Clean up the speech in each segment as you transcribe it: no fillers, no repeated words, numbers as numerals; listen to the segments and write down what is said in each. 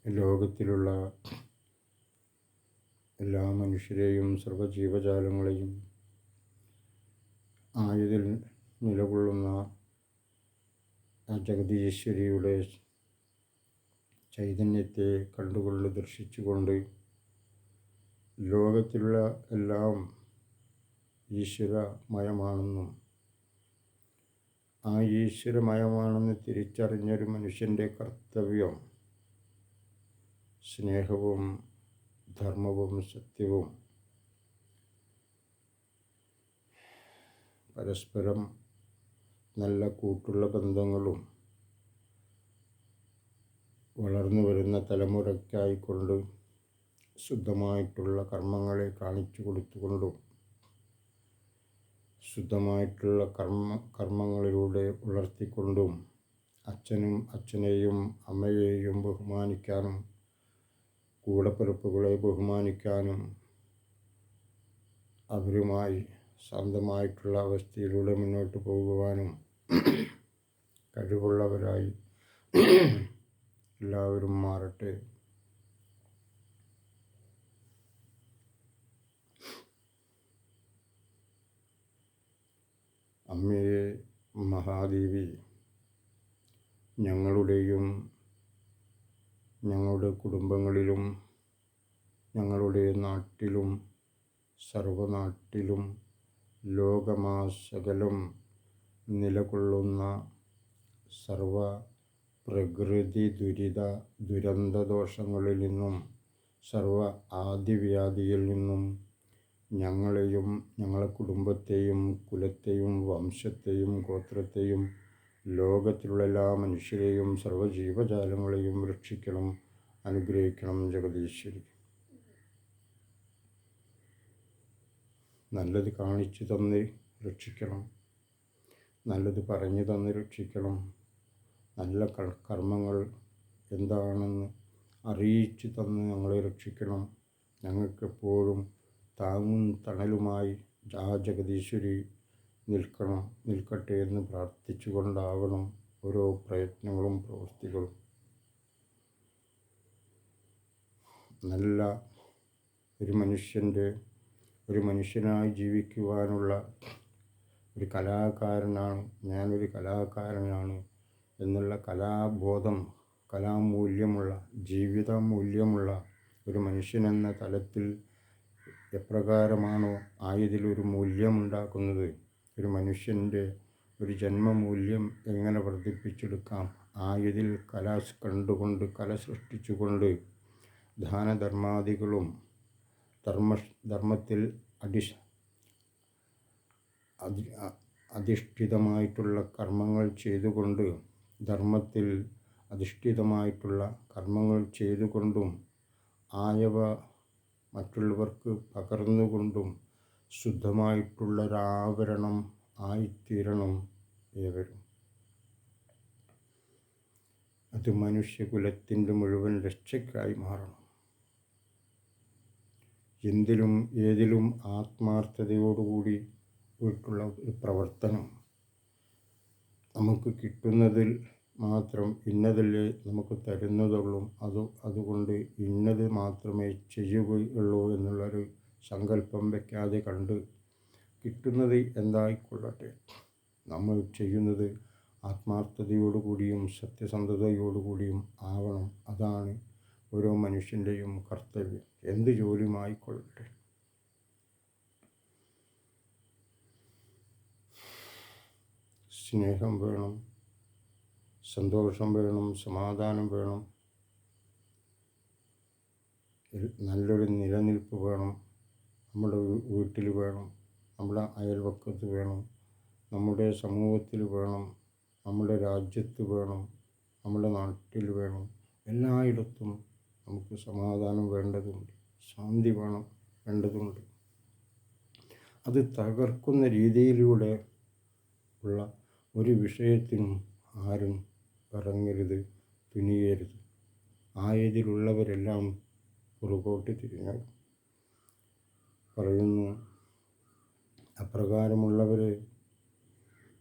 ലോകത്തിലുള്ള എല്ലാ മനുഷ്യരെയും സർവ്വജീവജാലങ്ങളെയും ആയതിൽ നിലകൊള്ളുന്ന ആ ജഗദീശ്വരിയുടെ ചൈതന്യത്തെ കണ്ടുകൊണ്ട് ദർശിച്ചുകൊണ്ട് ലോകത്തിലുള്ള എല്ലാം ഈശ്വരമയമാണെന്നും ആ ഈശ്വരമയമാണെന്ന് തിരിച്ചറിഞ്ഞൊരു മനുഷ്യൻ്റെ കർത്തവ്യം സ്നേഹവും ധർമ്മവും സത്യവും പരസ്പരം നല്ല കൂട്ടുള്ള ബന്ധങ്ങളും വളർന്നു വരുന്ന തലമുറയ്ക്കായിക്കൊണ്ട് ശുദ്ധമായിട്ടുള്ള കർമ്മങ്ങളെ കാണിച്ചു കൊടുത്തുകൊണ്ടും ശുദ്ധമായിട്ടുള്ള കർമ്മങ്ങളിലൂടെ ഉണർത്തിക്കൊണ്ടും അച്ഛനെയും അമ്മയെയും ബഹുമാനിക്കാനും കൂടപ്പിറപ്പുകളെ ബഹുമാനിക്കാനും അവരുമായി ശാന്തമായിട്ടുള്ള അവസ്ഥയിലൂടെ മുന്നോട്ട് പോകുവാനും കഴിവുള്ളവരായി എല്ലാവരും മാറട്ടെ. അമ്മയെ മഹാദേവി ഞങ്ങളുടെയും ഞങ്ങളുടെ കുടുംബങ്ങളിലും ഞങ്ങളുടെ നാട്ടിലും സർവനാട്ടിലും ലോകമാസകലം നിലകൊള്ളുന്ന സർവ പ്രകൃതി ദുരന്തദോഷങ്ങളിൽ നിന്നും സർവ ആദിവ്യാധിയിൽ നിന്നും ഞങ്ങളെയും ഞങ്ങളെ കുടുംബത്തെയും കുലത്തെയും വംശത്തെയും ഗോത്രത്തെയും ലോകത്തിലുള്ള എല്ലാ മനുഷ്യരെയും സർവ്വജീവജാലങ്ങളെയും രക്ഷിക്കണം, അനുഗ്രഹിക്കണം ജഗദീശ്വരി. നല്ലത് കാണിച്ചു തന്ന് രക്ഷിക്കണം, നല്ലത് പറഞ്ഞു തന്ന് രക്ഷിക്കണം, നല്ല കർമ്മങ്ങൾ എന്താണെന്ന് അറിയിച്ചു തന്ന് ഞങ്ങളെ രക്ഷിക്കണം. ഞങ്ങൾക്കെപ്പോഴും താങ്ങും തണലുമായി ആ ജഗദീശ്വരി നിൽക്കട്ടെ എന്ന് പ്രാർത്ഥിച്ചുകൊണ്ടാവണം ഓരോ പ്രയത്നങ്ങളും പ്രവൃത്തികളും. നല്ല ഒരു മനുഷ്യനായി ജീവിക്കുവാനുള്ള ഒരു കലാകാരനാണ് ഞാനൊരു കലാകാരനാണ് എന്നുള്ള കലാബോധം, കലാമൂല്യമുള്ള ജീവിത മൂല്യമുള്ള ഒരു മനുഷ്യനെന്ന തലത്തിൽ എപ്രകാരമാണോ ആയതിലൊരു മൂല്യമുണ്ടാക്കുന്നത്, ഒരു മനുഷ്യൻ്റെ ഒരു ജന്മമൂല്യം എങ്ങനെ വർദ്ധിപ്പിച്ചെടുക്കാം, ആയതിൽ കല കണ്ടുകൊണ്ട് കല സൃഷ്ടിച്ചുകൊണ്ട് ദാനധർമാദികളും ധർമ്മത്തിൽ അധിഷ്ഠിതമായിട്ടുള്ള കർമ്മങ്ങൾ ചെയ്തുകൊണ്ട് ധർമ്മത്തിൽ അധിഷ്ഠിതമായിട്ടുള്ള കർമ്മങ്ങൾ ചെയ്തുകൊണ്ടും ആയവ മറ്റുള്ളവർക്ക് പകർന്നുകൊണ്ടും ശുദ്ധമായിട്ടുള്ളൊരാവരണം ആയിത്തീരണം ഏവരും. അത് മനുഷ്യകുലത്തിൻ്റെ മുഴുവൻ രക്ഷയ്ക്കായി മാറണം. എന്തിലും ഏതിലും ആത്മാർത്ഥതയോടുകൂടി പോയിട്ടുള്ള ഒരു പ്രവർത്തനം. നമുക്ക് കിട്ടുന്നതിൽ മാത്രം ഇന്നതല്ലേ നമുക്ക് തരുന്നതുള്ളൂ, അതുകൊണ്ട് ഇന്നത് മാത്രമേ ചെയ്യുകയുള്ളൂ എന്നുള്ളൊരു സങ്കല്പം വയ്ക്കാതെ കണ്ട് കിട്ടുന്നത് എന്തായിക്കൊള്ളട്ടെ, നമ്മൾ ചെയ്യുന്നത് ആത്മാർത്ഥതയോടുകൂടിയും സത്യസന്ധതയോടുകൂടിയും ആവണം. അതാണ് ഓരോ മനുഷ്യൻ്റെയും കർത്തവ്യം, എന്ത് ജോലിയുമായിക്കൊള്ളട്ടെ. സ്നേഹം വേണം, സന്തോഷം വേണം, സമാധാനം വേണം, നല്ലൊരു നിലനിൽപ്പ് വേണം. നമ്മുടെ വീട്ടിൽ വേണം, നമ്മുടെ അയൽവക്കത്ത് വേണം, നമ്മുടെ സമൂഹത്തിൽ വേണം, നമ്മുടെ രാജ്യത്ത് വേണം, നമ്മുടെ നാട്ടിൽ വേണം. എല്ലായിടത്തും നമുക്ക് സമാധാനം വേണ്ടതുണ്ട്, ശാന്തി വേണ്ടതുണ്ട്. അത് തകർക്കുന്ന രീതിയിലൂടെ ഉള്ള ഒരു വിഷയത്തിനും ആരും ഇറങ്ങരുത്, തുനിയരുത്. ആയതിലുള്ളവരെല്ലാം പുറകോട്ട് തിരിഞ്ഞു പറയുന്നു. അപ്രകാരമുള്ളവർ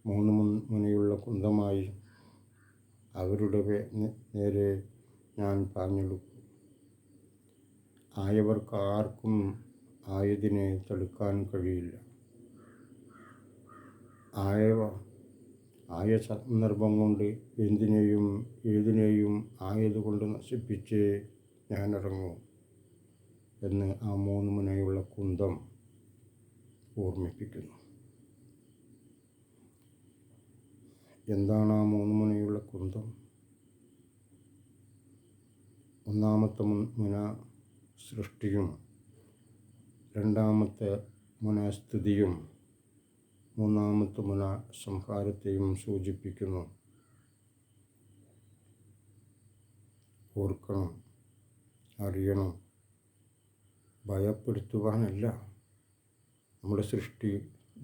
മൂന്ന് മുനയുള്ള കുന്തമായി അവരുടെ നേരെ ഞാൻ പാഞ്ഞെടുക്കും. ആയവർക്ക് ആർക്കും ആയതിനെ തടുക്കാൻ കഴിയില്ല. ആയ സന്ദർഭം കൊണ്ട് എന്തിനേയും ഏതിനേയും ആയതുകൊണ്ട് നശിപ്പിച്ചേ ഞാനിറങ്ങൂ എന്ന് ആ 3 മുനയുള്ള കുന്തം ഓർമ്മിപ്പിക്കുന്നു. എന്താണ് ആ 3 മുനയുള്ള കുന്തം? ഒന്നാമത്തെ മുന സൃഷ്ടിയും, രണ്ടാമത്തെ മുന സ്ഥിതിയും, മൂന്നാമത്തെ മുന സംഹാരത്തെയും സൂചിപ്പിക്കുന്നു. ഓർക്കണം, അറിയണം. ഭയപ്പെടുത്തുവാനല്ല. നമ്മുടെ സൃഷ്ടി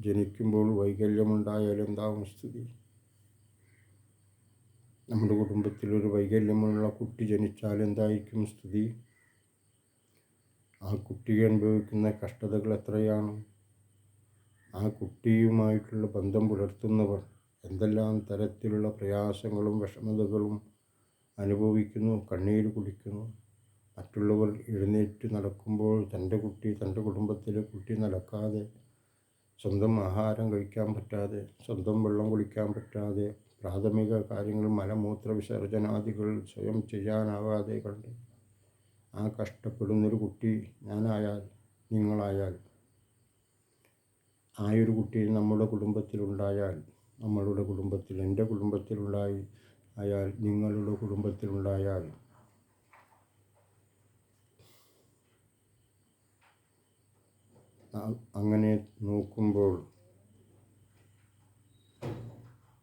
ജനിക്കുമ്പോൾ വൈകല്യമുണ്ടായാൽ എന്താവും സ്ഥിതി? നമ്മുടെ കുടുംബത്തിലൊരു വൈകല്യമുള്ള കുട്ടി ജനിച്ചാൽ എന്തായിരിക്കും സ്ഥിതി? ആ കുട്ടി അനുഭവിക്കുന്ന കഷ്ടതകൾ എത്രയാണ്? ആ കുട്ടിയുമായിട്ടുള്ള ബന്ധം പുലർത്തുന്നവർ എന്തെല്ലാം തരത്തിലുള്ള പ്രയാസങ്ങളും വിഷമതകളും അനുഭവിക്കുന്നു, കണ്ണീര് കുടിക്കുന്നു. മറ്റുള്ളവർ എഴുന്നേറ്റ് നടക്കുമ്പോൾ തൻ്റെ കുട്ടി, തൻ്റെ കുടുംബത്തിലെ കുട്ടി നടക്കാതെ, സ്വന്തം ആഹാരം കഴിക്കാൻ പറ്റാതെ, സ്വന്തം വെള്ളം കുടിക്കാൻ പറ്റാതെ, പ്രാഥമിക കാര്യങ്ങൾ മലമൂത്ര വിസർജനാദികൾ സ്വയം ചെയ്യാനാവാതെ കണ്ട് ആ കഷ്ടപ്പെടുന്നൊരു കുട്ടി ഞാനായാൽ, നിങ്ങളായാൽ, ആയൊരു കുട്ടി നമ്മുടെ കുടുംബത്തിലുണ്ടായാൽ, നമ്മളുടെ കുടുംബത്തിൽ, എൻ്റെ കുടുംബത്തിലുണ്ടായി ആയാൽ, നിങ്ങളുടെ കുടുംബത്തിലുണ്ടായാൽ, അങ്ങനെ നോക്കുമ്പോൾ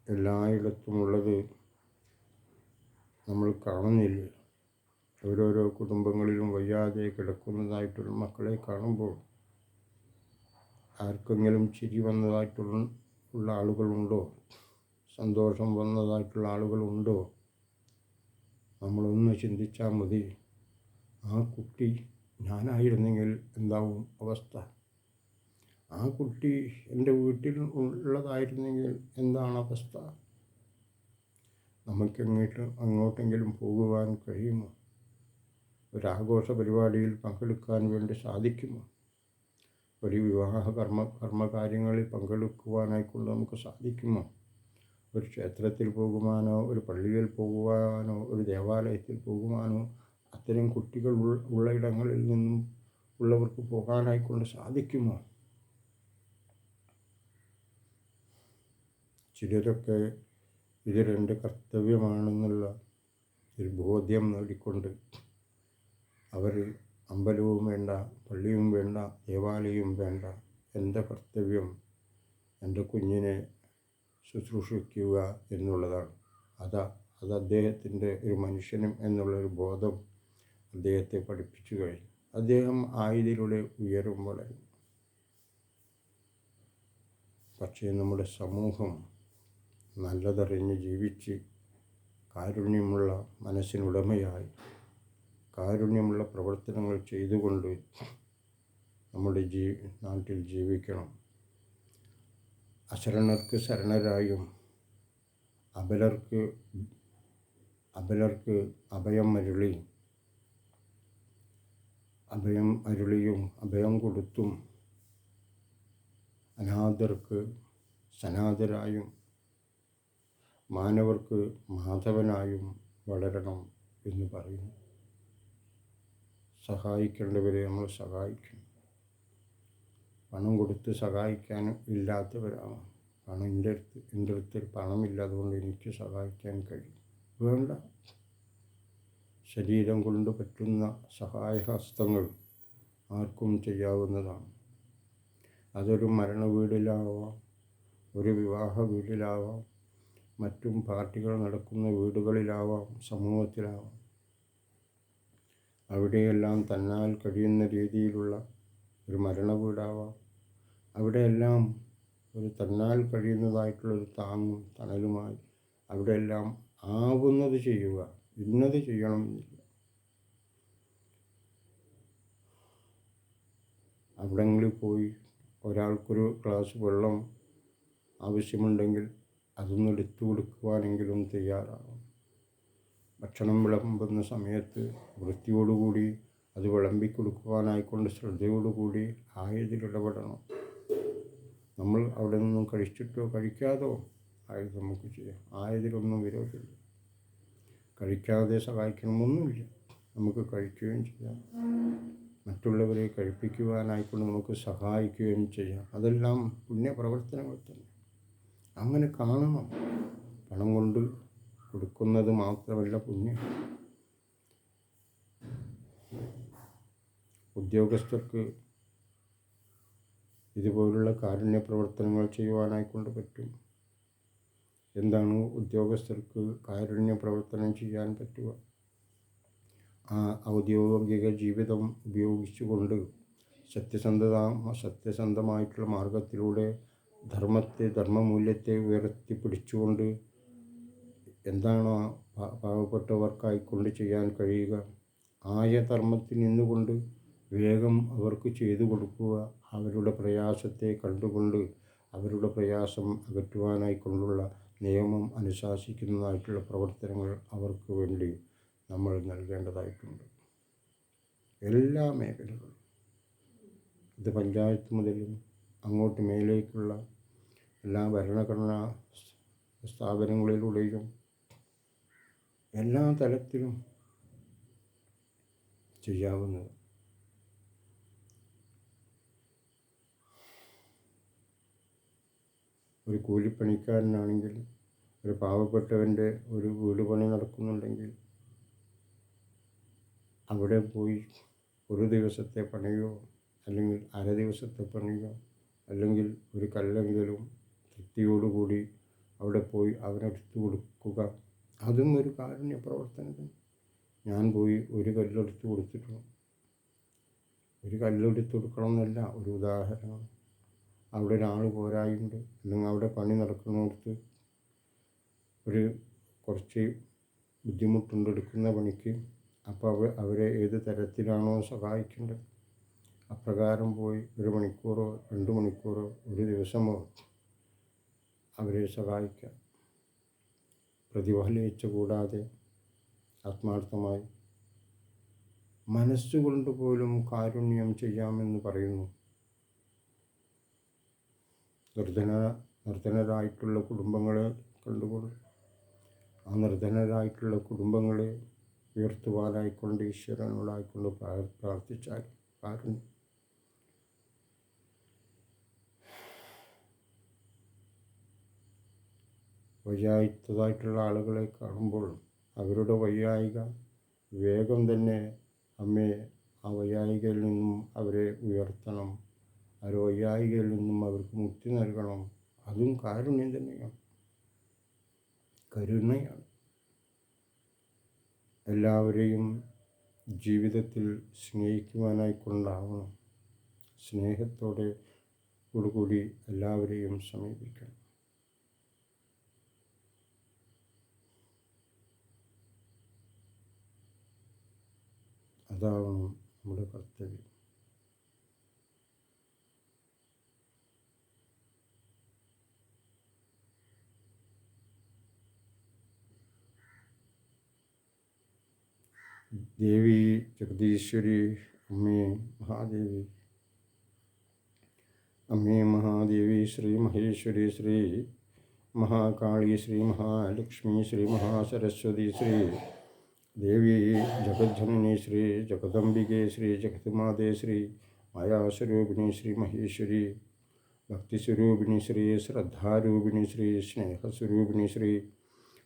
എല്ലായിടത്തുമുള്ളത് നമ്മൾ കാണുന്നില്ല. ഓരോരോ കുടുംബങ്ങളിലും വയ്യാതെ കിടക്കുന്നതായിട്ടുള്ള മക്കളെ കാണുമ്പോൾ ആർക്കെങ്കിലും ചിരി വന്നതായിട്ടുള്ള ആളുകളുണ്ടോ? സന്തോഷം വന്നതായിട്ടുള്ള ആളുകളുണ്ടോ? നമ്മളൊന്ന് ചിന്തിച്ചാൽ മതി. ആ കുട്ടി ഞാനായിരുന്നെങ്കിൽ എന്താവും അവസ്ഥ? ആ കുട്ടി എൻ്റെ വീട്ടിൽ ഉള്ളതായിരുന്നെങ്കിൽ എന്താണ് അവസ്ഥ? അങ്ങോട്ടെങ്കിലും പോകുവാൻ കഴിയുമോ? ഒരാഘോഷ പരിപാടിയിൽ പങ്കെടുക്കാൻ വേണ്ടി സാധിക്കുമോ? ഒരു വിവാഹ കർമ്മകാര്യങ്ങളിൽ പങ്കെടുക്കുവാനായിക്കൊണ്ട് നമുക്ക് സാധിക്കുമോ? ഒരു ക്ഷേത്രത്തിൽ പോകുവാനോ, ഒരു പള്ളിയിൽ പോകുവാനോ, ഒരു ദേവാലയത്തിൽ പോകുവാനോ, അത്തരം കുട്ടികൾ ഉള്ള ഇടങ്ങളിൽ നിന്നും ഉള്ളവർക്ക് പോകാനായിക്കൊണ്ട് സാധിക്കുമോ? ചിലരൊക്കെ ഇത് എൻ്റെ കർത്തവ്യമാണെന്നുള്ള ഒരു ബോധ്യം നേടിക്കൊണ്ട് അവർ അമ്പലവും വേണ്ട, പള്ളിയും വേണ്ട, ദേവാലയവും വേണ്ട, എൻ്റെ കർത്തവ്യം എൻ്റെ കുഞ്ഞിനെ ശുശ്രൂഷിക്കുക എന്നുള്ളതാണ്. അത് അദ്ദേഹത്തിൻ്റെ ഒരു മനുഷ്യനും എന്നുള്ളൊരു ബോധം അദ്ദേഹത്തെ പഠിപ്പിച്ചു കഴിഞ്ഞു. അദ്ദേഹം ആയതിലൂടെ ഉയരും വളരും. പക്ഷേ നമ്മുടെ സമൂഹം നല്ലതറിഞ്ഞ് ജീവിച്ച് കാരുണ്യമുള്ള മനസ്സിനുടമയായി കാരുണ്യമുള്ള പ്രവർത്തനങ്ങൾ ചെയ്തുകൊണ്ട് നമ്മുടെ നാട്ടിൽ ജീവിക്കണം. അശരണർക്ക് ശരണരായും അബലർക്ക് അഭയം അരുളിയും അഭയം കൊടുത്തും അനാഥർക്ക് സനാഥരായും മാനവർക്ക് മാധവനായും വളരണം എന്ന് പറയുന്നു. സഹായിക്കേണ്ടവരെ നമ്മൾ സഹായിക്കണം. പണം കൊടുത്ത് സഹായിക്കാനും ഇല്ലാത്തവരാണ്. എൻ്റെ അടുത്ത് പണമില്ല, അതുകൊണ്ട് എനിക്ക് സഹായിക്കാൻ കഴിയും. വേണ്ട. ശരീരം കൊണ്ട് പറ്റുന്ന സഹായഹസ്തങ്ങൾ ആർക്കും ചെയ്യാവുന്നതാണ്. അതൊരു മരണ വീടിലാവാം, ഒരു വിവാഹ വീട്ടിലാവാം, മറ്റും പാർട്ടികൾ നടക്കുന്ന വീടുകളിലാവാം, സമൂഹത്തിലാവാം. അവിടെയെല്ലാം തന്നാൽ കഴിയുന്ന രീതിയിലുള്ള ഒരു മരണ വീടാവാം. അവിടെയെല്ലാം ഒരു തന്നാൽ കഴിയുന്നതായിട്ടുള്ളൊരു താങ്ങും തണലുമായി അവിടെയെല്ലാം ആവുന്നത് ചെയ്യുക. ഇന്നത് ചെയ്യണമെന്നില്ല. അവിടങ്ങളിൽ പോയി ഒരാൾക്കൊരു ഗ്ലാസ് വെള്ളം ആവശ്യമുണ്ടെങ്കിൽ അതൊന്ന് എടുത്തു കൊടുക്കുവാനെങ്കിലും തയ്യാറാകും. ഭക്ഷണം വിളമ്പുന്ന സമയത്ത് വൃത്തിയോടുകൂടി അത് വിളമ്പിക്കൊടുക്കുവാനായിക്കൊണ്ട് ശ്രദ്ധയോടുകൂടി ആയതിലിടപെടണം. നമ്മൾ അവിടെ നിന്നും കഴിച്ചിട്ടോ കഴിക്കാതോ ആയത് നമുക്ക് ചെയ്യാം. ആയതിലൊന്നും വിരോധമില്ല. കഴിക്കാതെ സഹായിക്കണമെന്നൊന്നുമില്ല. നമുക്ക് കഴിക്കുകയും ചെയ്യാം, മറ്റുള്ളവരെ കഴിപ്പിക്കുവാനായിക്കൊണ്ട് നമുക്ക് സഹായിക്കുകയും ചെയ്യാം. അതെല്ലാം പുണ്യപ്രവർത്തനങ്ങൾ തന്നെ. അങ്ങനെ കാണണം. പണം കൊണ്ട് കൊടുക്കുന്നത് മാത്രമല്ല പുണ്യം. ഉദ്യോഗസ്ഥർക്ക് ഇതുപോലുള്ള കാരുണ്യ പ്രവർത്തനങ്ങൾ ചെയ്യുവാനായിക്കൊണ്ട് പറ്റും. എന്താണ് ഉദ്യോഗസ്ഥർക്ക് കാരുണ്യ പ്രവർത്തനം ചെയ്യാൻ പറ്റുക? ആ ഔദ്യോഗിക ജീവിതം ഉപയോഗിച്ചുകൊണ്ട് സത്യസന്ധമായിട്ടുള്ള മാർഗത്തിലൂടെ ധർമ്മമൂല്യത്തെ ഉയർത്തിപ്പിടിച്ചുകൊണ്ട് എന്താണോ പാവപ്പെട്ടവർക്കായിക്കൊണ്ട് ചെയ്യാൻ കഴിയുക, ആയ ധർമ്മത്തിൽ നിന്നുകൊണ്ട് വേഗം അവർക്ക് ചെയ്തു കൊടുക്കുക. അവരുടെ പ്രയാസത്തെ കണ്ടുകൊണ്ട് അവരുടെ പ്രയാസം അകറ്റുവാനായിക്കൊണ്ടുള്ള നിയമം അനുശാസിക്കുന്നതായിട്ടുള്ള പ്രവർത്തനങ്ങൾ അവർക്ക് വേണ്ടി നമ്മൾ നൽകേണ്ടതായിട്ടുണ്ട്. എല്ലാ മേഖലകളും, ഇത് പഞ്ചായത്ത് മുതലും അങ്ങോട്ട് മേലേക്കുള്ള എല്ലാ ഭരണഘടനാ സ്ഥാപനങ്ങളിലൂടെയും എല്ലാ തലത്തിലും ചെയ്യാവുന്നത്. ഒരു കൂലിപ്പണിക്കാരനാണെങ്കിൽ, ഒരു പാവപ്പെട്ടവൻ്റെ ഒരു വീട് പണി നടക്കുന്നുണ്ടെങ്കിൽ അവിടെ പോയി ഒരു ദിവസത്തെ പണിയോ അല്ലെങ്കിൽ അര ദിവസത്തെ പണിയോ അല്ലെങ്കിൽ ഒരു കല്ലെങ്കിലും തൃപ്തിയോടുകൂടി അവിടെ പോയി അവനെടുത്ത് കൊടുക്കുക, അതും ഒരു കാരുണ്യ പ്രവർത്തനം. ഞാൻ പോയി ഒരു കല്ലെടുത്ത് കൊടുത്തിട്ടുണ്ട്. ഒരു കല്ലെടുത്ത് കൊടുക്കണം എന്നല്ല, ഒരു ഉദാഹരണം. അവിടെ ഒരാൾ പോരായുണ്ട്, അല്ലെങ്കിൽ അവിടെ പണി നടക്കുന്നിടത്ത് ഒരു കുറച്ച് ബുദ്ധിമുട്ടുണ്ട് എടുക്കുന്ന പണിക്ക്. അപ്പോൾ അവരെ ഏത് തരത്തിലാണോ സഹായിക്കേണ്ടത് അപ്രകാരം പോയി 1 മണിക്കൂറോ 2 മണിക്കൂറോ ഒരു ദിവസമോ അവരെ സഹായിക്കാം. പ്രതിഫലേച്ഛ കൂടാതെ ആത്മാർത്ഥമായി മനസ്സുകൊണ്ട് പോലും കാരുണ്യം ചെയ്യാമെന്ന് പറയുന്നു. നിർധനരായിട്ടുള്ള കുടുംബങ്ങളെ കണ്ടുകൊണ്ട് ആ നിർധനരായിട്ടുള്ള കുടുംബങ്ങളെ ഉയർത്തുവാനായിക്കൊണ്ട് ഈശ്വരനോടായിക്കൊണ്ട് പ്രാർത്ഥിച്ചാൽ കാരുണ്യം. വയ്യായിത്തതായിട്ടുള്ള ആളുകളെ കാണുമ്പോൾ അവരുടെ വയ്യായിക വേഗം തന്നെ അമ്മേ ആ വയ്യായികയിൽ നിന്നും അവരെ ഉയർത്തണം, ആ വയ്യായികയിൽ നിന്നും അവർക്ക് മുക്തി നൽകണം. അതും കാരുണ്യം തന്നെയാണ്, കരുണയാണ്. എല്ലാവരെയും ജീവിതത്തിൽ സ്നേഹിക്കുവാനായിക്കൊണ്ടാവണം. സ്നേഹത്തോടെ കൂടി എല്ലാവരെയും സമീപിക്കണം. അതാവണം നമ്മുടെ കർത്തവ്യം. ദേവി ജഗദീശ്വരി അമ്മേ മഹാദേവി, അമ്മേ മഹാദേവി ശ്രീ മഹേശ്വരി ശ്രീ മഹാകാളി ശ്രീ മഹാലക്ഷ്മി ശ്രീ മഹാസരസ്വതി ശ്രീ ദേവി ജഗജ്ജനനി ശ്രീ ജഗദംബികെ ശ്രീ ജഗന്മാതേ ശ്രീ മായാസ്വരൂപിണി ശ്രീ മഹേശ്വരി, ഭക്തിസ്വരൂപിണി ശ്രീ ശ്രദ്ധാരൂപിണി ശ്രീ സ്നേഹസ്വരൂപിണി ശ്രീ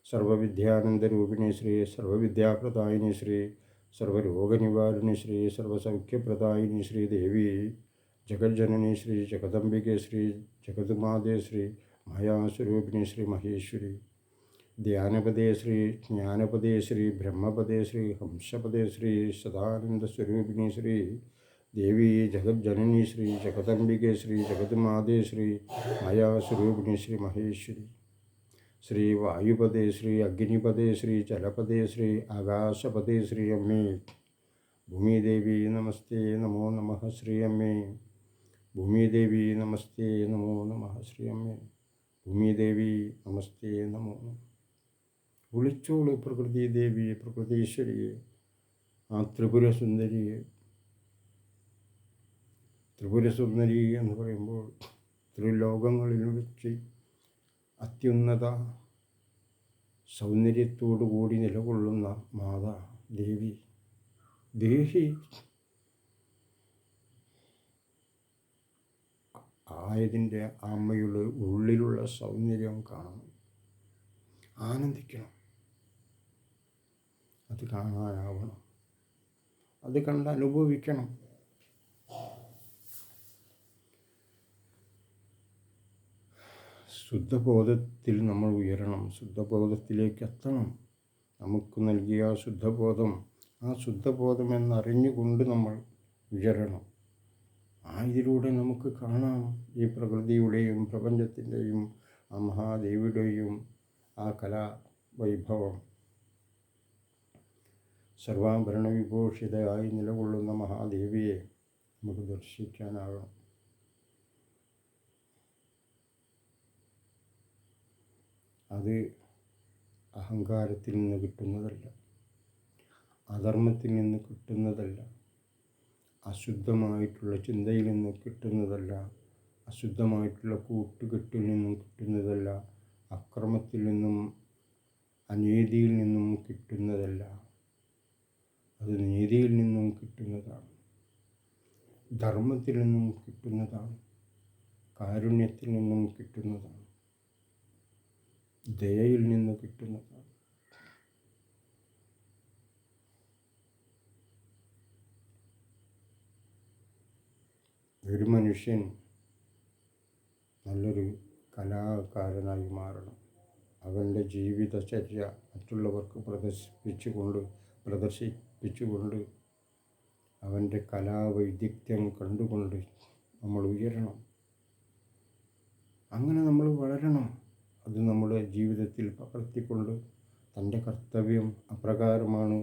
സർവവിദ്യാനന്ദരൂപിണി ശ്രീ സർവവിദ്യാപ്രദായിനി ശ്രീ സർവരോഗനിവാരിണി ശ്രീ സർവസൗഖ്യപ്രദായിനി ശ്രീ ദേവി ജഗജ്ജനനി ശ്രീ ജഗദംബികെ ശ്രീ ജഗന്മാതേ ശ്രീ മായാസ്വരൂപിണി ശ്രീ മഹേശ്വരി, ധ്യാനപദേ ശ്രീ ജ്ഞാനപദേ ശ്രീ ബ്രഹ്മപദേ ശ്രീ ഹംസപദേ ശ്രീ സദാനന്ദസ്വരൂപിണി ശ്രീ ദേവി ജഗജ്ജനനി ശ്രീ ജഗദംബികെ ശ്രീ ജഗന്മാതേ ശ്രീ മായാസ്വരൂപിണി ശ്രീ മഹേശ്വരി, ശ്രീ വായുപദേ ശ്രീ അഗ്നിപദേ ശ്രീ ജലപദേ ശ്രീ ആകാശപദേ ശ്രീ അമ്മേ ഭൂമിദേവി നമസ്തേ നമോ നമഃ ശ്രീ അമ്മേ ഭൂമിദേവി നമസ്തേ നമോ നമഃ ശ്രീ അമ്മേ ഭൂമിദേവി നമസ്തേ നമോ നമഃ. വിളിച്ചോളൂ പ്രകൃതി ദേവിയെ, പ്രകൃതീശ്വരിയെ, ആ ത്രിപുര സുന്ദരിയെ, ത്രിപുരസുന്ദരി എന്ന് പറയുമ്പോൾ ത്രിലോകങ്ങളിൽ വെച്ച് അത്യുന്നത സൗന്ദര്യത്തോടു കൂടി നിലകൊള്ളുന്ന മാതാ ദേവി ദേഹി ആയതിൻ്റെ അമ്മയുടെ ഉള്ളിലുള്ള സൗന്ദര്യം കാണണം, ആനന്ദിക്കണം. അത് കാണാനാവണം, അത് കണ്ട് അനുഭവിക്കണം. ശുദ്ധബോധത്തിൽ നമ്മൾ ഉയരണം, ശുദ്ധബോധത്തിലേക്ക് എത്തണം. നമുക്ക് നൽകിയ ആ ശുദ്ധബോധം, ആ ശുദ്ധബോധം എന്നറിഞ്ഞുകൊണ്ട് നമ്മൾ ഉയരണം. ഇതിലൂടെ നമുക്ക് കാണാം ഈ പ്രകൃതിയുടെയും പ്രപഞ്ചത്തിൻ്റെയും ആ മഹാദേവിയുടെയും ആ കലാവൈഭവം. സർവാഭരണ വിഭൂഷിതയായി നിലകൊള്ളുന്ന മഹാദേവിയെ നമുക്ക് ദർശിക്കാനാകണം. അത് അഹങ്കാരത്തിൽ നിന്ന് കിട്ടുന്നതല്ല, അധർമ്മത്തിൽ നിന്ന് കിട്ടുന്നതല്ല, അശുദ്ധമായിട്ടുള്ള ചിന്തയിൽ നിന്ന് കിട്ടുന്നതല്ല, അശുദ്ധമായിട്ടുള്ള കൂട്ടുകെട്ടിൽ നിന്നും കിട്ടുന്നതല്ല, അക്രമത്തിൽ നിന്നും അനീതിയിൽ നിന്നും കിട്ടുന്നതല്ല. അത് നീതിയിൽ നിന്നും കിട്ടുന്നതാണ്, ധർമ്മത്തിൽ നിന്നും കിട്ടുന്നതാണ്, കാരുണ്യത്തിൽ നിന്നും കിട്ടുന്നതാണ്, ദയയിൽ നിന്ന് കിട്ടുന്നതാണ്. ഒരു മനുഷ്യൻ നല്ലൊരു കലാകാരനായി മാറണം. അവൻ്റെ ജീവിതചര്യ മറ്റുള്ളവർക്ക് പ്രദർശിപ്പിച്ചുകൊണ്ട് അവൻ്റെ കലാവൈദഗ്ധ്യം കണ്ടുകൊണ്ട് നമ്മൾ ഉയരണം. അങ്ങനെ നമ്മൾ വളരണം. അത് നമ്മുടെ ജീവിതത്തിൽ പകർത്തിക്കൊണ്ട് തൻ്റെ കർത്തവ്യം അപ്രകാരമാണ്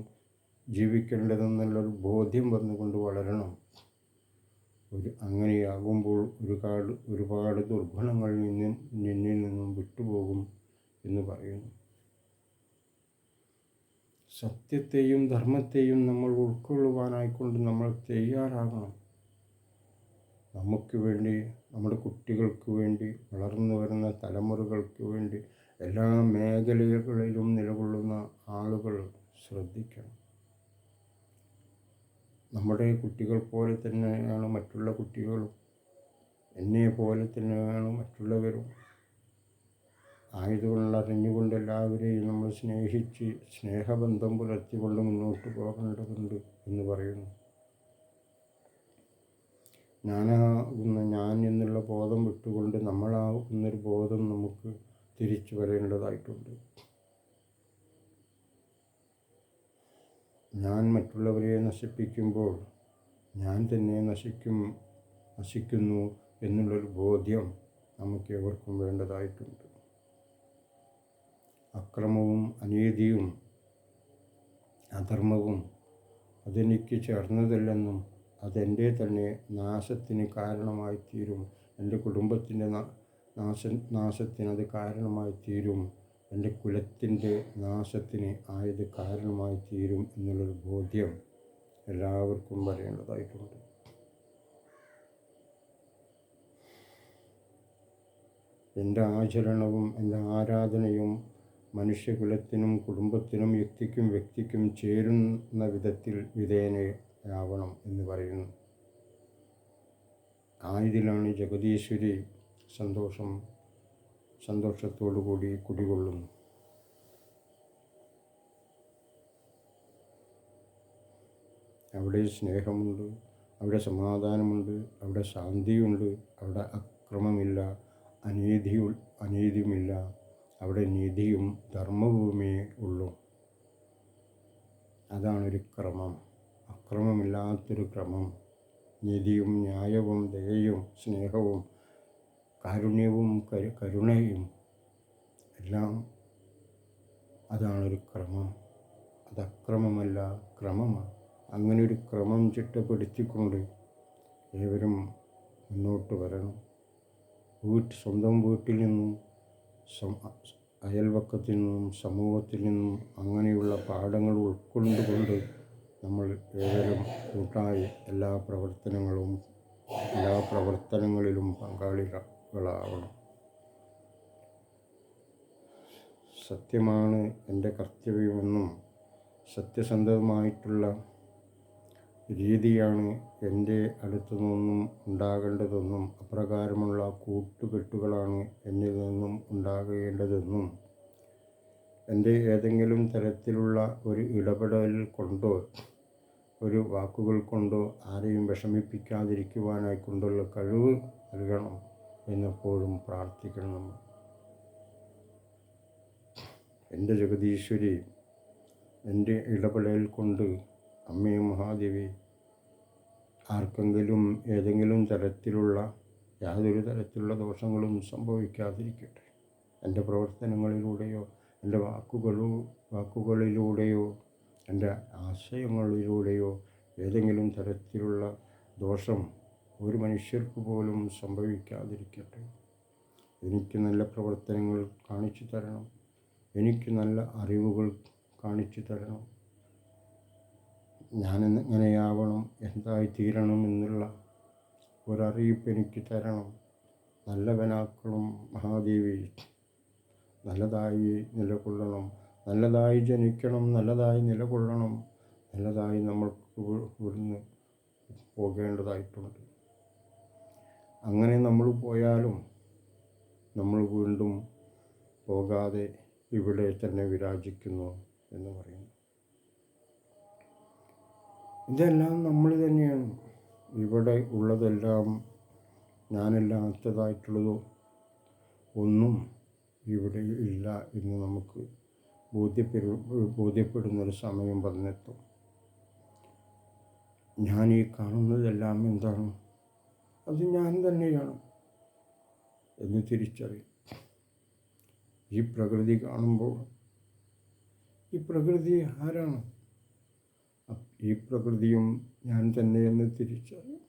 ജീവിക്കേണ്ടതെന്നുള്ളൊരു ബോധ്യം വന്നുകൊണ്ട് വളരണം. അങ്ങനെയാകുമ്പോൾ ഒരുപാട് ദുർഗുണങ്ങളിൽ നിന്നിൽ നിന്നും വിട്ടുപോകും എന്ന് പറയുന്നു. സത്യത്തെയും ധർമ്മത്തെയും നമ്മൾ ഉൾക്കൊള്ളുവാനായിക്കൊണ്ട് നമ്മൾ തയ്യാറാകണം. നമുക്ക് വേണ്ടി, നമ്മുടെ കുട്ടികൾക്ക് വേണ്ടി, വളർന്നു വരുന്ന തലമുറകൾക്ക് വേണ്ടി എല്ലാ മേഖലകളിലും നിലകൊള്ളുന്ന ആളുകൾ ശ്രദ്ധിക്കണം. നമ്മുടെ കുട്ടികൾ പോലെ തന്നെയാണ് മറ്റുള്ള കുട്ടികളും, എന്നെ പോലെ തന്നെയാണ് മറ്റുള്ളവരും. ആയതുകൊണ്ടറിഞ്ഞുകൊണ്ട് എല്ലാവരെയും നമ്മൾ സ്നേഹിച്ച് സ്നേഹബന്ധം പുലർത്തിക്കൊണ്ട് മുന്നോട്ട് പോകേണ്ടതുണ്ട് എന്ന് പറയുന്നു. ഞാനാകുന്ന ഞാൻ എന്നുള്ള ബോധം വിട്ടുകൊണ്ട് നമ്മളാകുന്നൊരു ബോധം നമുക്ക് തിരിച്ചു വരേണ്ടതായിട്ടുണ്ട്. ഞാൻ മറ്റുള്ളവരെ നശിപ്പിക്കുമ്പോൾ ഞാൻ തന്നെ നശിക്കുന്നു എന്നുള്ളൊരു ബോധ്യം നമുക്ക് എവർക്കും വേണ്ടതായിട്ടുണ്ട്. അക്രമവും അനീതിയും അധർമ്മവും അതെനിക്ക് ചേർന്നതല്ലെന്നും അതെൻ്റെ തന്നെ നാശത്തിന് കാരണമായി തീരും, എൻ്റെ കുടുംബത്തിൻ്റെ നാശത്തിന് അത് കാരണമായി തീരും, എൻ്റെ കുലത്തിൻ്റെ നാശത്തിന് ആയത് കാരണമായി തീരും എന്നുള്ളൊരു ബോധ്യം എല്ലാവർക്കും വരേണ്ടതായിട്ടുണ്ട്. എൻ്റെ ആചരണവും എൻ്റെ ആരാധനയും മനുഷ്യകുലത്തിനും കുടുംബത്തിനും വ്യക്തിക്കും ചേരുന്ന വിധത്തിൽ വിധേയനാവണം എന്ന് പറയുന്നു. ഇതിലാണ് ജഗദീശ്വരി സന്തോഷത്തോടു കൂടി കുടികൊള്ളുന്നു. അവിടെ സ്നേഹമുണ്ട്, അവിടെ സമാധാനമുണ്ട്, അവിടെ ശാന്തിയുണ്ട്, അവിടെ അക്രമമില്ല, അനീതിയുമില്ല, അവിടെ നീതിയും ധർമ്മവുമേ ഉള്ളൂ. അതാണൊരു ക്രമം, അക്രമമില്ലാത്തൊരു ക്രമം. നീതിയും ന്യായവും ദയയും സ്നേഹവും കാരുണ്യവും കരുണയും എല്ലാം അതാണൊരു ക്രമം. അത് അക്രമമല്ല, ക്രമമാണ്. അങ്ങനെ ഒരു ക്രമം ചിട്ടപ്പെടുത്തിക്കൊണ്ട് ഏവരും മുന്നോട്ട് വരണം. സ്വന്തം വീട്ടിൽ നിന്നും അയൽവക്കത്തിൽ നിന്നും സമൂഹത്തിൽ നിന്നും അങ്ങനെയുള്ള പാഠങ്ങൾ ഉൾക്കൊണ്ടുകൊണ്ട് നമ്മൾ ഏവരും കൂട്ടായി എല്ലാ പ്രവർത്തനങ്ങളും എല്ലാ പ്രവർത്തനങ്ങളിലും പങ്കാളികളാവണം. സത്യമാണ് എൻ്റെ കർത്തവ്യമെന്നും സത്യസന്ധമായിട്ടുള്ള രീതിയാണ് എൻ്റെ അടുത്തു നിന്നും ഉണ്ടാകേണ്ടതെന്നും അപ്രകാരമുള്ള കൂട്ടുകെട്ടുകളാണ് എന്നിൽ നിന്നും ഉണ്ടാകേണ്ടതെന്നും എൻ്റെ ഏതെങ്കിലും തരത്തിലുള്ള ഒരു ഇടപെടൽ കൊണ്ടോ ഒരു വാക്കുകൾ കൊണ്ടോ ആരെയും വിഷമിപ്പിക്കാതിരിക്കുവാനായി കൊണ്ടുള്ള കഴിവ് നൽകണം എന്നെപ്പോഴും പ്രാർത്ഥിക്കണം നമ്മൾ. എൻ്റെ ജഗദീശ്വരി, എൻ്റെ ഇടപെടൽ കൊണ്ട് അമ്മേ മഹാദേവി ആർക്കെങ്കിലും ഏതെങ്കിലും തരത്തിലുള്ള യാതൊരു തരത്തിലുള്ള ദോഷങ്ങളും സംഭവിക്കാതിരിക്കട്ടെ. എൻ്റെ പ്രവർത്തനങ്ങളിലൂടെയോ എൻ്റെ വാക്കുകളിലൂടെയോ എൻ്റെ ആശയങ്ങളിലൂടെയോ ഏതെങ്കിലും തരത്തിലുള്ള ദോഷം ഒരു മനുഷ്യർക്ക് പോലും സംഭവിക്കാതിരിക്കട്ടെ. എനിക്ക് നല്ല പ്രവർത്തനങ്ങൾ കാണിച്ചു തരണം. എനിക്ക് നല്ല അറിവുകൾ കാണിച്ചു തരണം. ഞാനെങ്ങനെയാവണം, എന്തായി തീരണം എന്നുള്ള ഒരറിയിപ്പ് എനിക്ക് തരണം. നല്ലവനാക്കണം മഹാദേവി. നല്ലതായി നിലകൊള്ളണം, നല്ലതായി ജനിക്കണം, നല്ലതായി നിലകൊള്ളണം, നല്ലതായി നമ്മൾക്ക് ഇവിടുന്ന് പോകേണ്ടതായിട്ടുണ്ട്. അങ്ങനെ നമ്മൾ പോയാലും നമ്മൾ വീണ്ടും പോകാതെ ഇവിടെ തന്നെ വിരാജിക്കുന്നു എന്ന് പറയുന്നു. ഇതെല്ലാം നമ്മൾ തന്നെയാണ്. ഇവിടെ ഉള്ളതെല്ലാം ഞാനല്ലാത്തതായിട്ടുള്ളതോ ഒന്നും ഇവിടെ ഇല്ല എന്ന് നമുക്ക് ബോധ്യപ്പെടുന്നൊരു സമയം വന്നെത്തും. ഞാൻ ഈ കാണുന്നതെല്ലാം എന്താണ്? അത് ഞാൻ തന്നെയാണ് എന്ന് തിരിച്ചറിയും. ഈ പ്രകൃതി കാണുമ്പോൾ ഈ പ്രകൃതി ആരാണ്? ഈ പ്രകൃതിയും ഞാൻ തന്നെയെന്ന് തിരിച്ചറിയും.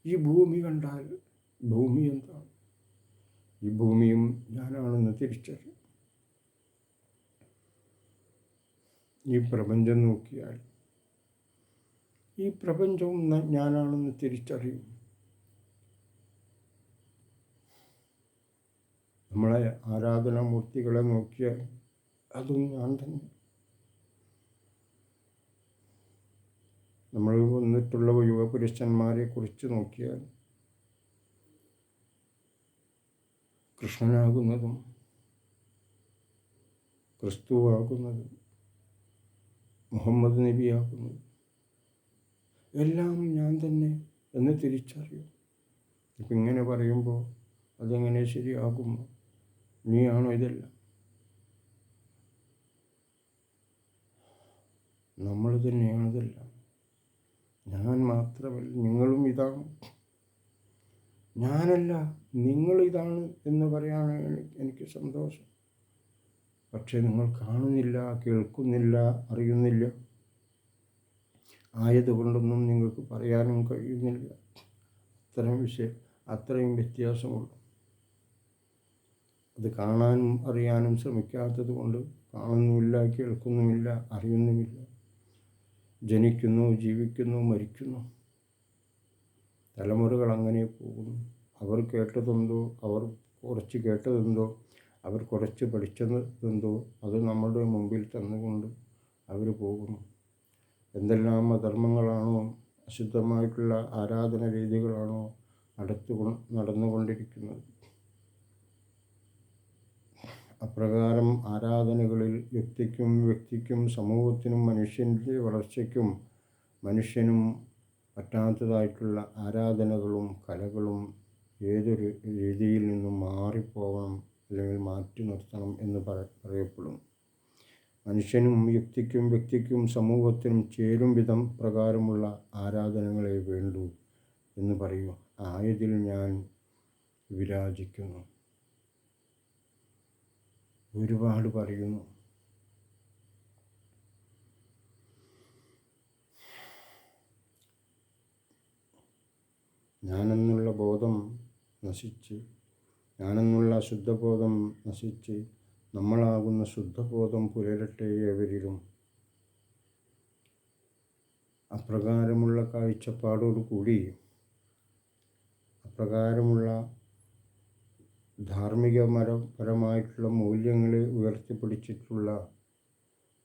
ഈ ഭൂമി കണ്ടാൽ ഭൂമി എന്താണ്? ഈ ഭൂമിയും ഞാനാണെന്ന് തിരിച്ചറിയും. ഈ പ്രപഞ്ചം നോക്കിയാൽ ഈ പ്രപഞ്ചവും ഞാനാണെന്ന് തിരിച്ചറിയും. നമ്മളെ ആരാധനാമൂർത്തികളെ നോക്കിയാൽ അതും ഞാൻ തന്നെ. നമ്മൾ വന്നിട്ടുള്ള യുഗപുരുഷന്മാരെ കുറിച്ച് നോക്കിയാൽ കൃഷ്ണനാകുന്നതും ക്രിസ്തുവാകുന്നതും മുഹമ്മദ് നബിയാകുന്നതും എല്ലാം ഞാൻ തന്നെ എന്ന് തിരിച്ചറിയും. ഇപ്പം ഇങ്ങനെ പറയുമ്പോൾ അതെങ്ങനെ ശരിയാകും? നീയാണോ ഇതെല്ലാം? നമ്മൾ തന്നെയാണിതെല്ലാം. ഞാൻ മാത്രമല്ല, നിങ്ങളും ഇതാണ്. ഞാനല്ല, നിങ്ങളിതാണ് എന്ന് പറയാനാണ് എനിക്ക് സന്തോഷം. പക്ഷേ നിങ്ങൾ കാണുന്നില്ല, കേൾക്കുന്നില്ല, അറിയുന്നില്ല. ആയതുകൊണ്ടൊന്നും നിങ്ങൾക്ക് പറയാനും കഴിയുന്നില്ല. അത്രയും വ്യത്യാസമുള്ളൂ. അത് കാണാനും അറിയാനും ശ്രമിക്കാത്തത് കൊണ്ട് കാണുന്നുമില്ല, കേൾക്കുന്നുമില്ല, അറിയുന്നുമില്ല. ജനിക്കുന്നു, ജീവിക്കുന്നു, മരിക്കുന്നു. തലമുറകൾ അങ്ങനെ പോകുന്നു. അവർ കേട്ടതെന്തോ, അവർ കുറച്ച് കേട്ടതെന്തോ, അവർ കുറച്ച് പഠിച്ചതെന്തോ അത് നമ്മുടെ മുമ്പിൽ തന്നുകൊണ്ട് അവർ പോകുന്നു. എന്തെല്ലാം അധർമ്മങ്ങളാണോ, അശുദ്ധമായിട്ടുള്ള ആരാധന രീതികളാണോ നടന്നുകൊണ്ടിരിക്കുന്നത്. അപ്രകാരം ആരാധനകളിൽ വ്യക്തിക്കും സമൂഹത്തിനും മനുഷ്യൻ്റെ വളർച്ചയ്ക്കും മനുഷ്യനും പറ്റാത്തതായിട്ടുള്ള ആരാധനകളും കലകളും ഏതൊരു രീതിയിൽ നിന്നും മാറിപ്പോകണം, അല്ലെങ്കിൽ മാറ്റി നിർത്തണം എന്ന് പറയപ്പെടും. മനുഷ്യനും വ്യക്തിക്കും സമൂഹത്തിനും ചേരും വിധം പ്രകാരമുള്ള ആരാധനകളെ വേണ്ടൂ എന്ന് പറയൂ. ആയതിൽ ഞാൻ വിരാജിക്കുന്നു. ഒരുപാട് പറയുന്നു. ഞാനെന്നുള്ള ബോധം നശിച്ച്, ഞാനെന്നുള്ള ശുദ്ധബോധം നശിച്ച് നമ്മളാകുന്ന ശുദ്ധബോധം പുലരട്ടെ ഏവരിലും. അപ്രകാരമുള്ള കാഴ്ചപ്പാടോടുകൂടി അപ്രകാരമുള്ള ധാർമ്മികപരമായിട്ടുള്ള മൂല്യങ്ങളെ ഉയർത്തിപ്പിടിച്ചിട്ടുള്ള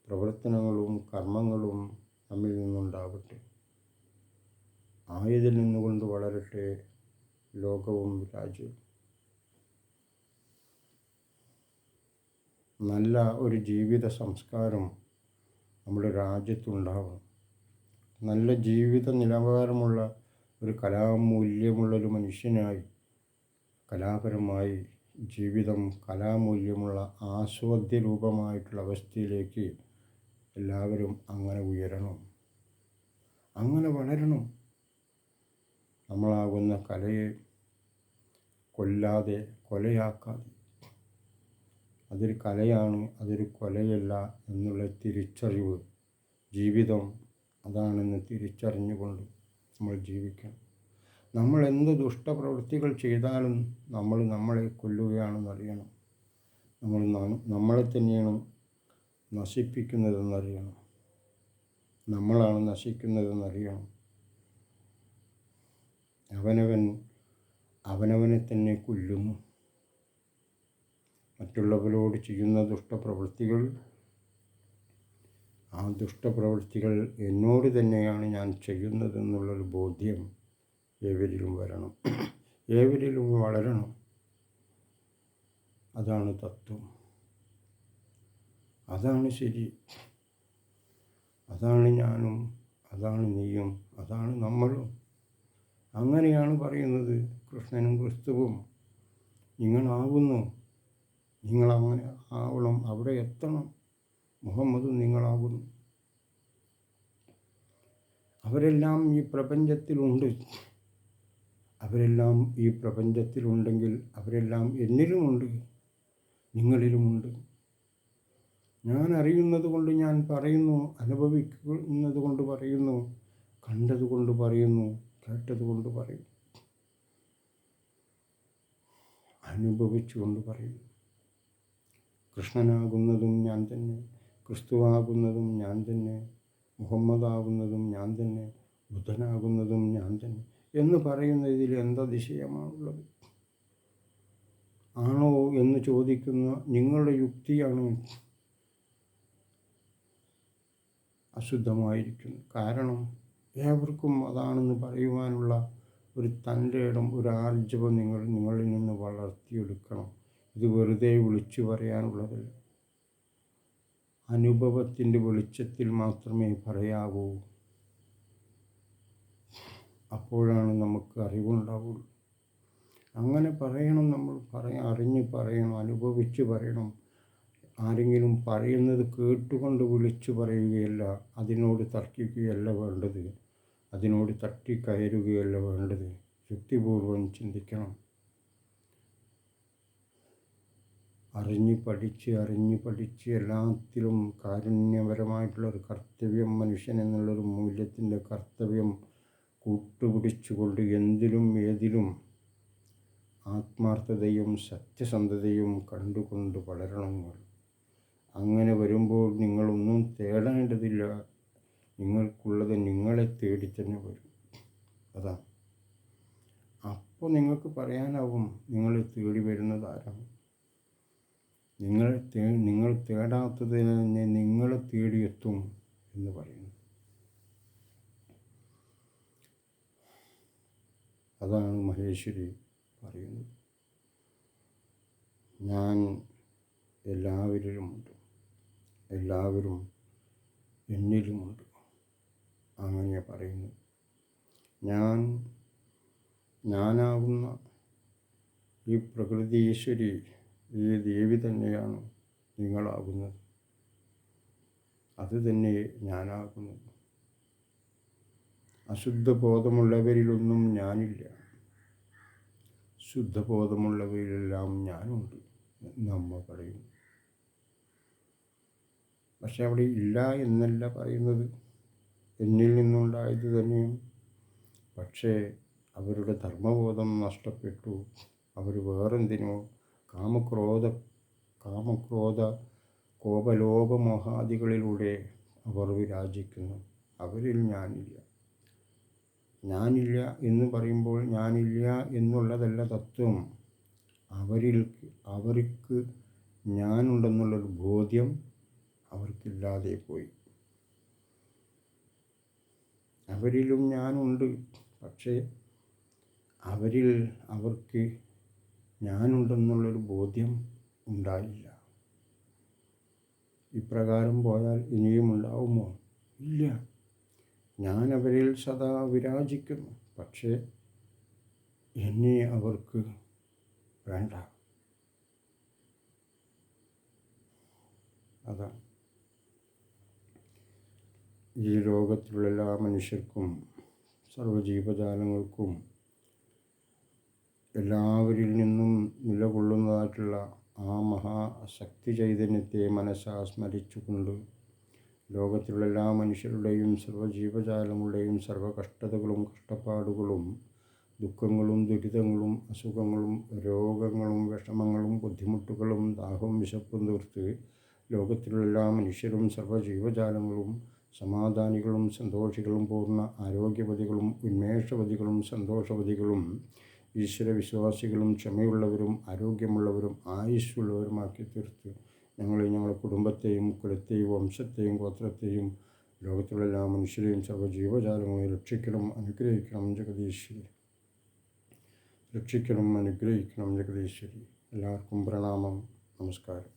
പ്രവർത്തനങ്ങളും കർമ്മങ്ങളും നമ്മിൽ നിന്നുണ്ടാവട്ടെ. ആയതിൽ നിന്നുകൊണ്ട് വളരട്ടെ ലോകവും രാജ്യവും. നല്ല ഒരു ജീവിത സംസ്കാരം നമ്മുടെ രാജ്യത്തുണ്ടാവണം. നല്ല ജീവിത നിലവാരമുള്ള ഒരു കലാമൂല്യമുള്ളൊരു മനുഷ്യനായി, കലാപരമായി ജീവിതം കലാമൂല്യമുള്ള ആസ്വാദ്യ രൂപമായിട്ടുള്ള അവസ്ഥയിലേക്ക് എല്ലാവരും അങ്ങനെ ഉയരണം, അങ്ങനെ വളരണം. നമ്മളാകുന്ന കലയെ കൊല്ലാതെ, കൊലയാക്കാതെ, അതൊരു കലയാണ്, അതൊരു കൊലയല്ല എന്നുള്ള തിരിച്ചറിവ്, ജീവിതം അതാണെന്ന് തിരിച്ചറിഞ്ഞുകൊണ്ട് നമ്മൾ ജീവിക്കണം. നമ്മൾ എന്ത് ദുഷ്ടപ്രവൃത്തികൾ ചെയ്താലും നമ്മൾ നമ്മളെ കൊല്ലുകയാണെന്നറിയണം. നമ്മൾ നമ്മളെ തന്നെയാണ് നശിപ്പിക്കുന്നതെന്നറിയണം. നമ്മളാണ് നശിക്കുന്നതെന്നറിയണം. അവനവനെ തന്നെ കൊല്ലുന്നു. മറ്റുള്ളവരോട് ചെയ്യുന്ന ദുഷ്ടപ്രവൃത്തികൾ, ആ ദുഷ്ടപ്രവൃത്തികൾ എന്നോട് തന്നെയാണ് ഞാൻ ചെയ്യുന്നതെന്നുള്ളൊരു ബോധ്യം ഏവരിലും വരണം, ഏവരിലും വളരണം. അതാണ് തത്വം, അതാണ് ശരി, അതാണ് ഞാനും, അതാണ് നീയും, അതാണ് നമ്മളും. അങ്ങനെയാണ് പറയുന്നത് കൃഷ്ണനും ക്രിസ്തുവും. നിങ്ങളാകുന്നു, നിങ്ങളങ്ങനെ ആവണം, അവിടെ എത്തണം. മുഹമ്മദും നിങ്ങളാകുന്നു. അവരെല്ലാം ഈ പ്രപഞ്ചത്തിലുണ്ട്. അവരെല്ലാം ഈ പ്രപഞ്ചത്തിലുണ്ടെങ്കിൽ അവരെല്ലാം എന്നിലുമുണ്ട്, നിങ്ങളിലുമുണ്ട്. ഞാൻ അറിയുന്നത് കൊണ്ട് ഞാൻ പറയുന്നു, അനുഭവിക്കുന്നത് കൊണ്ട് പറയുന്നു, കണ്ടതുകൊണ്ട് പറയുന്നു, കേട്ടതുകൊണ്ട് പറയുന്നു, അനുഭവിച്ചുകൊണ്ട് പറയുന്നു. കൃഷ്ണനാകുന്നതും ഞാൻ തന്നെ, ക്രിസ്തുവാകുന്നതും ഞാൻ തന്നെ, മുഹമ്മദാകുന്നതും ഞാൻ തന്നെ, ബുദ്ധനാകുന്നതും ഞാൻ തന്നെ എന്ന് പറയുന്നതിൽ എന്തതിശയമാണുള്ളത്? ആണോ എന്ന് ചോദിക്കുന്ന നിങ്ങളുടെ യുക്തിയാണ് അശുദ്ധമായിരിക്കുന്നത്. കാരണം ഏവർക്കും അതാണെന്ന് പറയുവാനുള്ള ഒരു തൻ്റെ ഇടം, ഒരു ആർജവം നിങ്ങളിൽ നിന്ന് വളർത്തിയെടുക്കണം. ഇത് വെറുതെ വിളിച്ചു പറയാനുള്ളതല്ല. അനുഭവത്തിൻ്റെ വെളിച്ചത്തിൽ മാത്രമേ പറയാവൂ. അപ്പോഴാണ് നമുക്ക് അറിവുണ്ടാവുള്ളൂ. അങ്ങനെ പറയണം, നമ്മൾ അറിഞ്ഞ് പറയണം, അനുഭവിച്ച് പറയണം. ആരെങ്കിലും പറയുന്നത് കേട്ടുകൊണ്ട് വിളിച്ചു പറയുകയല്ല, അതിനോട് തർക്കിക്കുകയല്ല വേണ്ടത്, അതിനോട് തട്ടിക്കയറുകയല്ല വേണ്ടത്. യുക്തിപൂർവം ചിന്തിക്കണം. അറിഞ്ഞ് പഠിച്ച് എല്ലാത്തിലും കാരുണ്യപരമായിട്ടുള്ളൊരു കർത്തവ്യം, മനുഷ്യൻ എന്നുള്ളൊരു മൂല്യത്തിൻ്റെ കർത്തവ്യം കൂട്ടുപിടിച്ചുകൊണ്ട് എന്തിലും ഏതിലും ആത്മാർത്ഥതയും സത്യസന്ധതയും കണ്ടുകൊണ്ട് വളരണം. അങ്ങനെ വരുമ്പോൾ നിങ്ങളൊന്നും തേടേണ്ടതില്ല. നിങ്ങൾക്കുള്ളത് നിങ്ങളെ തേടി തന്നെ വരും. അതാണ്. അപ്പോൾ നിങ്ങൾക്ക് പറയാനാവും നിങ്ങളെ തേടി വരുന്നത് ആരാണ്. നിങ്ങൾ തേടാത്തതിന് തന്നെ നിങ്ങളെ തേടിയെത്തും എന്ന് പറയുന്നു. അതാണ് മഹേശ്വരി പറയുന്നത്. ഞാൻ എല്ലാവരിലുമുണ്ട്, എല്ലാവരും എന്നിലുമുണ്ട്. അങ്ങനെ പറയുന്നു. ഞാനാകുന്ന ഈ പ്രകൃതി ഈശ്വരി, ഈ ദേവി തന്നെയാണ് നിങ്ങളാകുന്നത്. അത് തന്നെ ഞാനാകുന്നത്. അശുദ്ധബോധമുള്ളവരിലൊന്നും ഞാനില്ല, ശുദ്ധബോധമുള്ളവരിലെല്ലാം ഞാനുണ്ട് എന്ന് അമ്മ പറയുന്നു. പക്ഷെ അവിടെ ഇല്ല എന്നല്ല പറയുന്നത്, എന്നിൽ നിന്നുണ്ടായത് തന്നെയാണ്. പക്ഷേ അവരുടെ ധർമ്മബോധം നഷ്ടപ്പെട്ടു. അവർ വേറെന്തിനോ കാമക്രോധ കോപലോപമോഹാദികളിലൂടെ അവർ വിരാജിക്കുന്നു. അവരിൽ ഞാനില്ല. ഞാനില്ല എന്ന് പറയുമ്പോൾ ഞാനില്ല എന്നുള്ളതല്ല തത്വം. അവർക്ക് ഞാനുണ്ടെന്നുള്ളൊരു ബോധ്യം അവർക്കില്ലാതെ പോയി. അവരിലും ഞാനുണ്ട്, പക്ഷേ അവർക്ക് ഞാനുണ്ടെന്നുള്ളൊരു ബോധ്യം ഉണ്ടായില്ല. ഇപ്രകാരം പോയാൽ ഇനിയും ഉണ്ടാവുമോ? ഇല്ല. ഞാൻ അവരിൽ സദാ വിരാജിക്കുന്നു, പക്ഷേ എന്നെ അവർക്ക് വേണ്ട. അതാണ് ഈ ലോകത്തിലുള്ള എല്ലാ മനുഷ്യർക്കും സർവ്വജീവജാലങ്ങൾക്കും എല്ലാവരിൽ നിന്നും നിലകൊള്ളുന്നതായിട്ടുള്ള ആ മഹാശക്തി ചൈതന്യത്തെ മനസ്സാ സ്മരിച്ചുകൊണ്ട് ലോകത്തിലുള്ള എല്ലാ മനുഷ്യരുടെയും സർവ്വജീവജാലങ്ങളുടെയും സർവ്വ കഷ്ടതകളും കഷ്ടപ്പാടുകളും ദുഃഖങ്ങളും ദുരിതങ്ങളും അസുഖങ്ങളും രോഗങ്ങളും വിഷമങ്ങളും ബുദ്ധിമുട്ടുകളും ദാഹവും വിശപ്പും തീർത്ത് ലോകത്തിലുള്ള എല്ലാ മനുഷ്യരും സർവ്വജീവജാലങ്ങളും സമാധാനികളും സന്തോഷികളും പൂർണ്ണ ആരോഗ്യവതികളും ഉന്മേഷവതികളും സന്തോഷവതികളും ഈശ്വരവിശ്വാസികളും ക്ഷമയുള്ളവരും ആരോഗ്യമുള്ളവരും ആയുസ്സുള്ളവരുമാക്കി തീർത്ത് ഞങ്ങളെയും ഞങ്ങളുടെ കുടുംബത്തെയും കുലത്തെയും വംശത്തെയും ഗോത്രത്തെയും ലോകത്തിലുള്ള എല്ലാ മനുഷ്യരെയും സർവ്വജീവജാലങ്ങളെയും രക്ഷിക്കണം, അനുഗ്രഹിക്കണം ജഗദീശ്വരി. രക്ഷിക്കണം, അനുഗ്രഹിക്കണം ജഗദീശ്വരി. എല്ലാവർക്കും പ്രണാമം, നമസ്കാരം.